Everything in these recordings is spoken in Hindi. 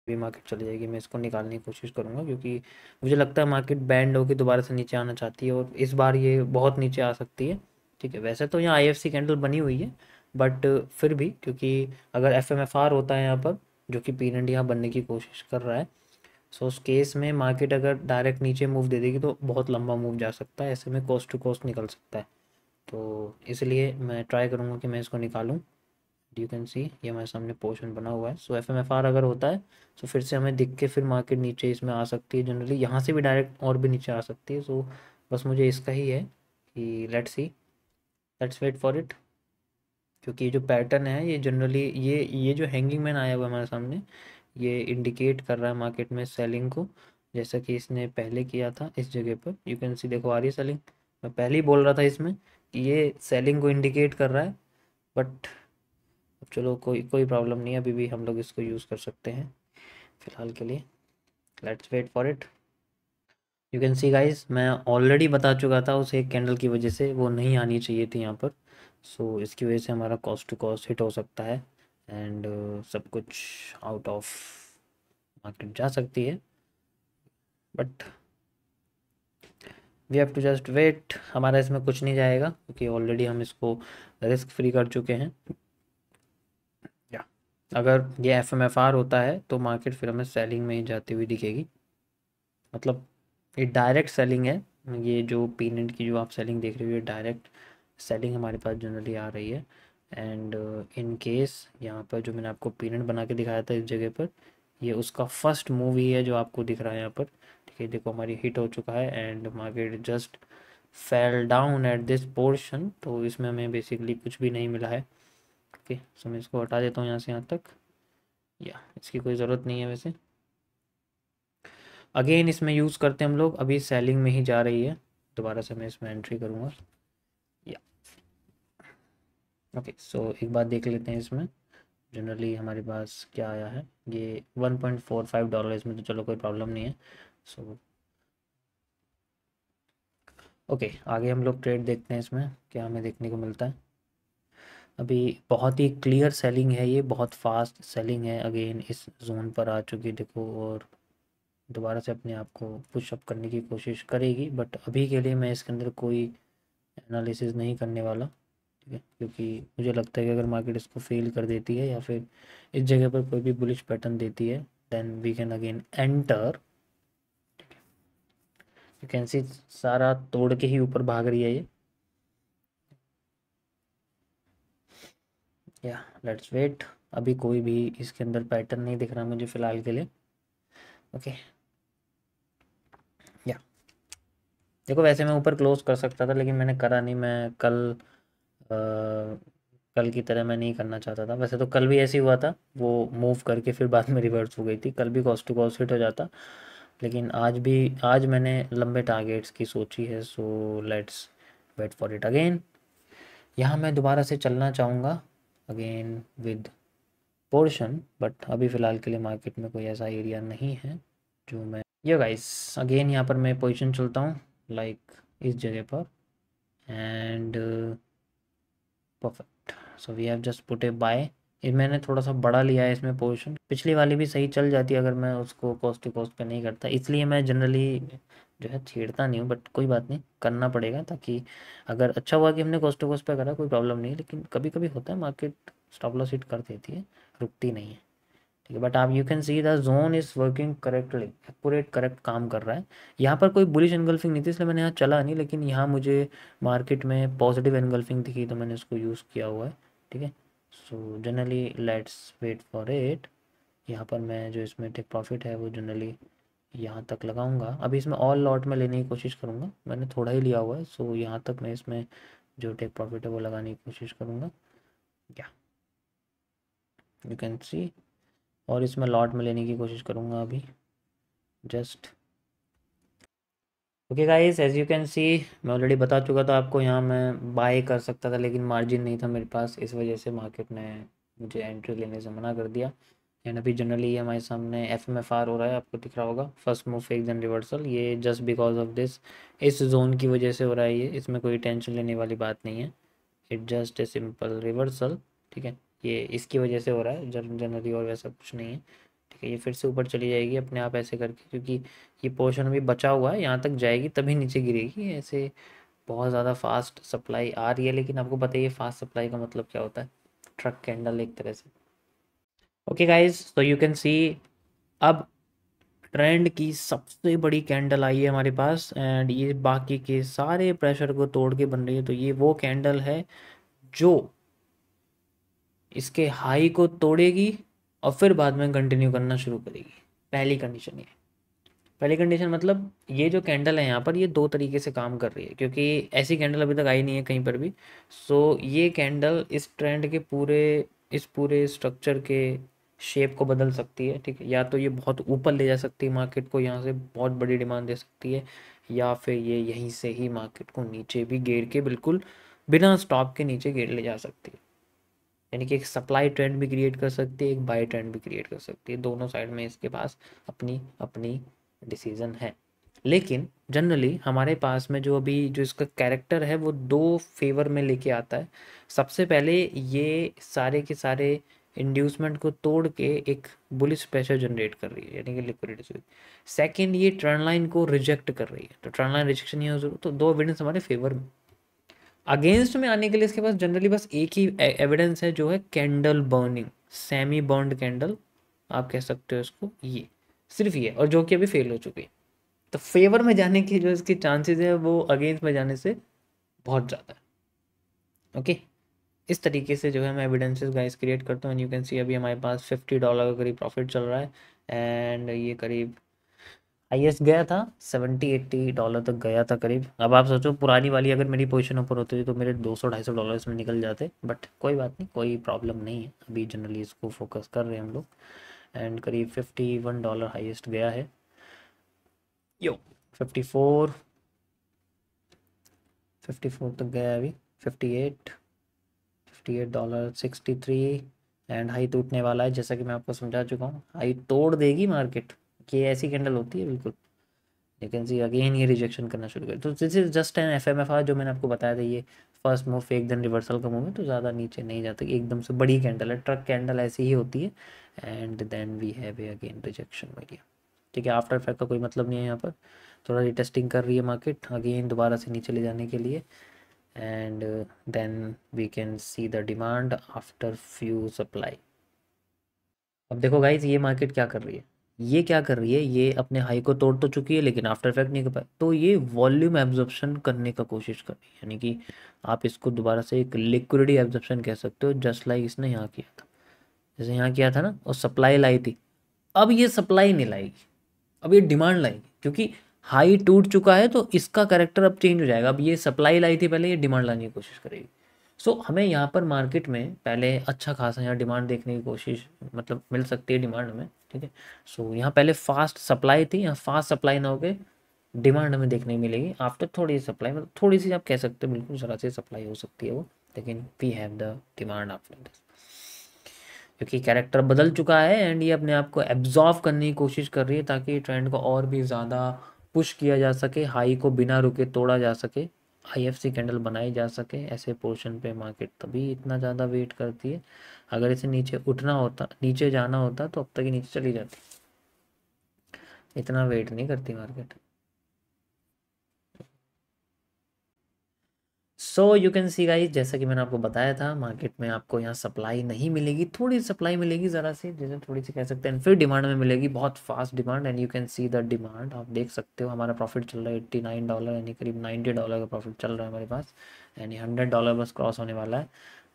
भी मार्केट चली जाएगी, मैं इसको निकालने की कोशिश करूँगा, क्योंकि मुझे लगता है मार्केट बैंड होकर दोबारा से नीचे आना चाहती है और इस बार ये बहुत नीचे आ सकती है। ठीक है, वैसे तो यहाँ IFC कैंडल बनी हुई है, बट फिर भी क्योंकि अगर FMFR होता है यहाँ पर, जो कि पीरियड यहाँ बनने की कोशिश कर रहा है, सो उस केस में मार्केट अगर डायरेक्ट नीचे मूव दे देगी तो बहुत लंबा मूव जा सकता है, ऐसे में कॉस्ट टू कॉस्ट निकल सकता है। तो इसलिए मैं ट्राई करूँगा कि मैं इसको निकालूँ। यू कैन सी ये हमारे सामने पोर्शन बना हुआ है। सो FMFR अगर होता है तो फिर से हमें दिख के फिर मार्केट नीचे इसमें आ सकती है, जनरली यहाँ से भी डायरेक्ट और भी नीचे आ सकती है। सो बस मुझे इसका ही है कि let's see, let's wait for it, क्योंकि ये जो पैटर्न है ये जनरली ये जो हैंगिंग मैन आया हुआ है हमारे सामने, ये इंडिकेट कर रहा है मार्केट में सेलिंग को, जैसा कि इसने पहले किया था इस जगह पर। यू कैन सी देखो आ रही है सेलिंग, मैं पहले ही बोल रहा था इसमें कि ये सेलिंग को इंडिकेट कर रहा है, बट अब चलो कोई कोई प्रॉब्लम नहीं है, अभी भी हम लोग इसको यूज़ कर सकते हैं फिलहाल के लिए। Let's wait for it. You can see guys, मैं ऑलरेडी बता चुका था उस एक कैंडल की वजह से वो नहीं आनी चाहिए थी यहाँ पर। सो इसकी वजह से हमारा कॉस्ट टू कॉस्ट हिट हो सकता है एंड सब कुछ आउट ऑफ मार्केट जा सकती है, but we have to just wait. हमारा इसमें कुछ नहीं जाएगा क्योंकि ऑलरेडी हम इसको रिस्क फ्री कर चुके हैं। या अगर ये FMFR होता है तो मार्केट फिर हमें सेलिंग में ही जाती हुई दिखेगी, मतलब ये डायरेक्ट सेलिंग है। ये जो पीनेट की जो आप सेलिंग देख रहे हो ये डायरेक्ट सेलिंग हमारे पास जनरली आ रही है। एंड इन केस यहाँ पर जो मैंने आपको पीनेट बना के दिखाया था इस जगह पर, ये उसका फर्स्ट मूव ही है जो आपको दिख रहा है यहाँ पर। ठीक है, देखो हमारी हिट हो चुका है and market just fell down at this portion, तो इसमें हमें बेसिकली कुछ भी नहीं मिला है। ओके, सो मैं इसको हटा देता हूँ यहाँ से यहाँ तक, या इसकी कोई ज़रूरत नहीं है वैसे। अगेन इसमें यूज़ करते हैं हम लोग, अभी सेलिंग में ही जा रही है, दोबारा से मैं इसमें एंट्री करूँगा। या ओके, सो एक बात देख लेते हैं इसमें जनरली हमारे पास क्या आया है। ये $1.45 इसमें, तो चलो कोई प्रॉब्लम नहीं है। सो ओके, आगे हम लोग ट्रेड देखते हैं इसमें क्या हमें देखने को मिलता है। अभी बहुत ही क्लियर सेलिंग है, ये बहुत फास्ट सेलिंग है, अगेन इस जोन पर आ चुकी देखो, और दोबारा से अपने आप को पुश अप करने की कोशिश करेगी, बट अभी के लिए मैं इसके अंदर कोई एनालिसिस नहीं करने वाला। ठीक है, क्योंकि मुझे लगता है कि अगर मार्केट इसको फेल कर देती है या फिर इस जगह पर कोई भी बुलिश पैटर्न देती है, then we can again enter. You can see सारा तोड़ के ही ऊपर भाग रही है ये। या लेट्स वेट, अभी कोई भी इसके अंदर पैटर्न नहीं दिख रहा मुझे फ़िलहाल के लिए। ओके, या देखो वैसे मैं ऊपर क्लोज कर सकता था लेकिन मैंने करा नहीं, मैं कल की तरह मैं नहीं करना चाहता था। वैसे तो कल भी ऐसे ही हुआ था, वो मूव करके फिर बाद में रिवर्स हो गई थी, कल भी कॉस्ट टू कॉस्ट हिट हो जाता, लेकिन आज मैंने लंबे टारगेट्स की सोची है। So let's wait for it again. यहाँ मैं दोबारा से चलना चाहूँगा अगेन विद पोर्शन, बट अभी फ़िलहाल के लिए मार्केट में कोई ऐसा एरिया नहीं है जो मैं, ये गाइस अगेन यहाँ पर मैं पोजीशन चलता हूँ लाइक इस जगह पर, and perfect. So we have just put a buy. ये मैंने थोड़ा सा बड़ा लिया है इसमें पोजीशन, पिछली वाली भी सही चल जाती अगर मैं उसको कॉस्ट टू कॉस्ट पे नहीं करता, इसलिए मैं जनरली जो है छेड़ता नहीं हूँ, बट कोई बात नहीं करना पड़ेगा, ताकि अगर अच्छा हुआ कि हमने कॉस्ट टू कॉस्ट पे करा कोई प्रॉब्लम नहीं है, लेकिन कभी कभी होता है मार्केट स्टॉप लॉस हिट कर देती है, रुकती नहीं है। ठीक है, बट आप you can see the zone is working correctly, accurate correct काम कर रहा है। यहाँ पर कोई बुलिश एनगल्फिंग नहीं थी इसलिए मैंने यहाँ चला नहीं, लेकिन यहाँ मुझे मार्केट में पॉजिटिव एनगल्फिंग दिखी तो मैंने इसको यूज़ किया हुआ है। ठीक है, so generally let's wait for it. यहाँ पर मैं जो इसमें टेक प्रॉफिट है वो जनरली यहाँ तक लगाऊंगा, अभी इसमें ऑल लॉट में लेने की कोशिश करूँगा, मैंने थोड़ा ही लिया हुआ है, सो यहाँ तक मैं इसमें जो टेक प्रॉफिट है वो लगाने की कोशिश करूँगा। या यू कैन सी, और इसमें लॉट में लेने की कोशिश करूँगा अभी just. Okay guys, as you can see मैं ऑलरेडी बता चुका था आपको, यहाँ मैं बाय कर सकता था लेकिन मार्जिन नहीं था मेरे पास, इस वजह से मार्केट ने मुझे एंट्री लेने से मना कर दिया। एंड अभी जनरली ये हमारे सामने FMFR हो रहा है, आपको दिख रहा होगा, first move fake then reversal, ये जस्ट बिकॉज ऑफ दिस, इस जोन की वजह से हो रहा है ये, इसमें कोई टेंशन लेने वाली बात नहीं है, it just a simple reversal. ठीक है, ये इसकी वजह से हो रहा है जनरली, और वैसा कुछ नहीं है। ठीक है, ये फिर से ऊपर चली जाएगी अपने आप ऐसे करके, क्योंकि ये पोर्शन अभी बचा हुआ है, यहाँ तक जाएगी तभी नीचे गिरेगी। ऐसे बहुत ज़्यादा फास्ट सप्लाई आ रही है, लेकिन आपको पता ही है फास्ट सप्लाई का मतलब क्या होता है, ट्रक कैंडल एक तरह से। ओके गाइज, तो यू कैन सी अब ट्रेंड की सबसे बड़ी कैंडल आई है हमारे पास, एंड ये बाकी के सारे प्रेशर को तोड़ के बन रही है। तो ये वो कैंडल है जो इसके हाई को तोड़ेगी और फिर बाद में कंटिन्यू करना शुरू करेगी। पहली कंडीशन ये, पहली कंडीशन मतलब ये जो कैंडल है यहाँ पर, ये दो तरीके से काम कर रही है, क्योंकि ऐसी कैंडल अभी तक आई नहीं है कहीं पर भी। सो ये कैंडल इस ट्रेंड के पूरे, इस पूरे स्ट्रक्चर के शेप को बदल सकती है। ठीक है, या तो ये बहुत ऊपर ले जा सकती है मार्केट को, यहाँ से बहुत बड़ी डिमांड दे सकती है, या फिर ये यहीं से ही मार्केट को नीचे भी गिर के बिल्कुल बिना स्टॉप के नीचे गिर ले जा सकती है। यानी कि एक सप्लाई ट्रेंड भी क्रिएट कर सकती है, एक बाई ट्रेंड भी क्रिएट कर सकती है। दोनों साइड में इसके पास अपनी अपनी डिसीजन है। लेकिन जनरली हमारे पास में जो अभी जो इसका कैरेक्टर है वो दो फेवर में लेके आता है। सबसे पहले ये सारे के सारे इंड्यूसमेंट को तोड़ के एक बुलिश प्रेशर जनरेट कर रही है, यानी कि लिक्विडिटी। सेकंड, ये ट्रेंड लाइन को रिजेक्ट कर रही है, तो ट्रेंड लाइन रिजेक्शन ही हो, तो दो एविडेंस हमारे फेवर में। अगेंस्ट में आने के लिए इसके पास जनरली बस एक ही एविडेंस है, जो है candle burning, semi burned candle आप कह सकते हो इसको, ये सिर्फ ये, और जो कि अभी फेल हो चुकी है। तो फेवर में जाने की जो इसकी चांसेस है वो अगेंस्ट में जाने से बहुत ज़्यादा है। ओके, इस तरीके से जो है मैं एविडेंसेस गाइस क्रिएट करता हूँ। यू कैन सी अभी हमारे पास $50 का करीब प्रॉफिट चल रहा है, एंड ये करीब हाईएस्ट गया था $70-80 तक गया था करीब। अब आप सोचो पुरानी वाली अगर मेरी पोजीशन ऊपर होती तो मेरे $200-250 इसमें निकल जाते, बट कोई बात नहीं, कोई प्रॉब्लम नहीं है। अभी जनरली इसको फोकस कर रहे हैं हम लोग, एंड करीब $51 हाईएस्ट गया है। यो 54 54 तक गया है अभी, 58 $58 63, एंड हाई टूटने वाला है, जैसा कि मैं आपको समझा चुका हूँ। हाई तोड़ देगी मार्केट, ये ऐसी कैंडल होती है बिल्कुल। लेकिन सी अगेन ये रिजेक्शन करना शुरू कर, तो this is just an FMFR जो मैंने आपको बताया था। ये first move fake then reversal का मूव है, तो ज़्यादा नीचे नहीं जाता, एकदम से बड़ी कैंडल है, ट्रक कैंडल ऐसी ही होती है। And then we have a again rejection media. ठीक है, आफ्टर इफेक्ट का कोई मतलब नहीं है यहाँ पर। थोड़ा रिटेस्टिंग कर रही है मार्केट अगेन दोबारा से नीचे ले जाने के लिए, and then we can see the demand after few supply. अब देखो गाइज, ये मार्केट क्या कर रही है, ये क्या कर रही है, ये अपने हाई को तोड़ तो चुकी है लेकिन आफ्टर इफेक्ट नहीं कर पाए, तो ये वॉल्यूम एब्जॉर्प्शन करने का कोशिश कर रही है। यानी कि आप इसको दोबारा से एक लिक्विडिटी एब्जॉर्प्शन कह सकते हो, जस्ट लाइक इसने यहाँ किया था। जैसे यहाँ किया था ना, और सप्लाई लाई थी, अब ये सप्लाई नहीं लाएगी, अब ये डिमांड लाएगी, क्योंकि हाई टूट चुका है तो इसका करेक्टर अब चेंज हो जाएगा। अब ये सप्लाई लाई थी पहले, ये डिमांड लाने की कोशिश करेगी। सो हमें यहाँ पर मार्केट में पहले अच्छा खासा यहाँ डिमांड देखने की कोशिश, मतलब मिल सकती है डिमांड में। ठीक है, सो यहाँ पहले फास्ट सप्लाई थी, यहाँ फास्ट सप्लाई ना होकर डिमांड हमें देखने मिलेगी आफ्टर थोड़ी सी सप्लाई, मतलब थोड़ी सी आप कह सकते हो, बिल्कुल ज़रा सी सप्लाई हो सकती है वो, लेकिन we have the demand after this, क्योंकि कैरेक्टर बदल चुका है एंड ये अपने आप को एब्जॉर्व करने की कोशिश कर रही है, ताकि ट्रेंड को और भी ज़्यादा पुश किया जा सके, हाई को बिना रुके तोड़ा जा सके, आईएफसी कैंडल बनाई जा सके। ऐसे पोर्शन पे मार्केट तभी इतना ज़्यादा वेट करती है। अगर इसे नीचे उठना होता, नीचे जाना होता, तो अब तक ही नीचे चली जाती, इतना वेट नहीं करती market. So you can see guys, जैसा कि मैंने आपको बताया था, मार्केट में आपको यहाँ सप्लाई नहीं मिलेगी, थोड़ी सप्लाई मिलेगी ज़रा सी, जैसे थोड़ी सी कह सकते हैं, फिर डिमांड में मिलेगी बहुत fast demand. And you can see the demand, आप देख सकते हो हमारा प्रॉफिट चल रहा है $89, यानी करीब $90 का प्रॉफिट चल रहा है हमारे पास, यानी $100 बस क्रॉस होने वाला है।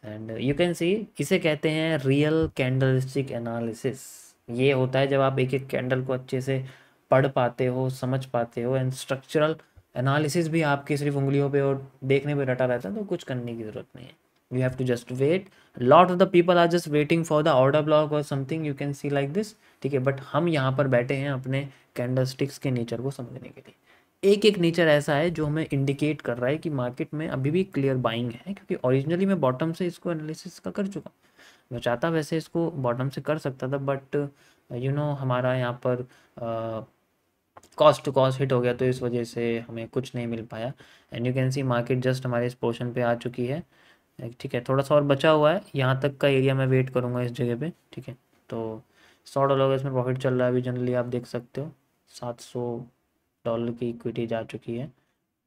एंड यू कैन सी, इसे कहते हैं रियल कैंडलस्टिक एनालिसिस। ये होता है जब आप एक एक कैंडल को अच्छे से पढ़ पाते हो, समझ पाते हो, एंड स्ट्रक्चरल एनालिसिस भी आपकी सिर्फ उंगलियों पे और देखने पे रटा रहता है, तो कुछ करने की ज़रूरत नहीं है। You have to just wait. Lot of the people are just waiting for the order block और something, you can see like this. ठीक है, बट हम यहाँ पर बैठे हैं अपने कैंडल स्टिक्स के नेचर को समझने के लिए। एक एक नेचर ऐसा है जो हमें इंडिकेट कर रहा है कि मार्केट में अभी भी क्लियर बाइंग है, क्योंकि ओरिजिनली मैं बॉटम से इसको एनालिसिस का कर चुका हूँ। मैं चाहता वैसे इसको बॉटम से कर सकता था, बट यू नो हमारा यहाँ पर कॉस्ट टू कॉस्ट हिट हो गया, तो इस वजह से हमें कुछ नहीं मिल पाया। And you can C market just हमारे इस पोर्शन पे आ चुकी है। ठीक है, थोड़ा सा और बचा हुआ है, यहाँ तक का एरिया मैं वेट करूँगा इस जगह पे। ठीक है, तो $100 का इसमें प्रॉफिट चल रहा है अभी जनरली, आप देख सकते हो। $700 की इक्विटी जा चुकी है,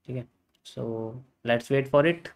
ठीक है। So let's wait for it.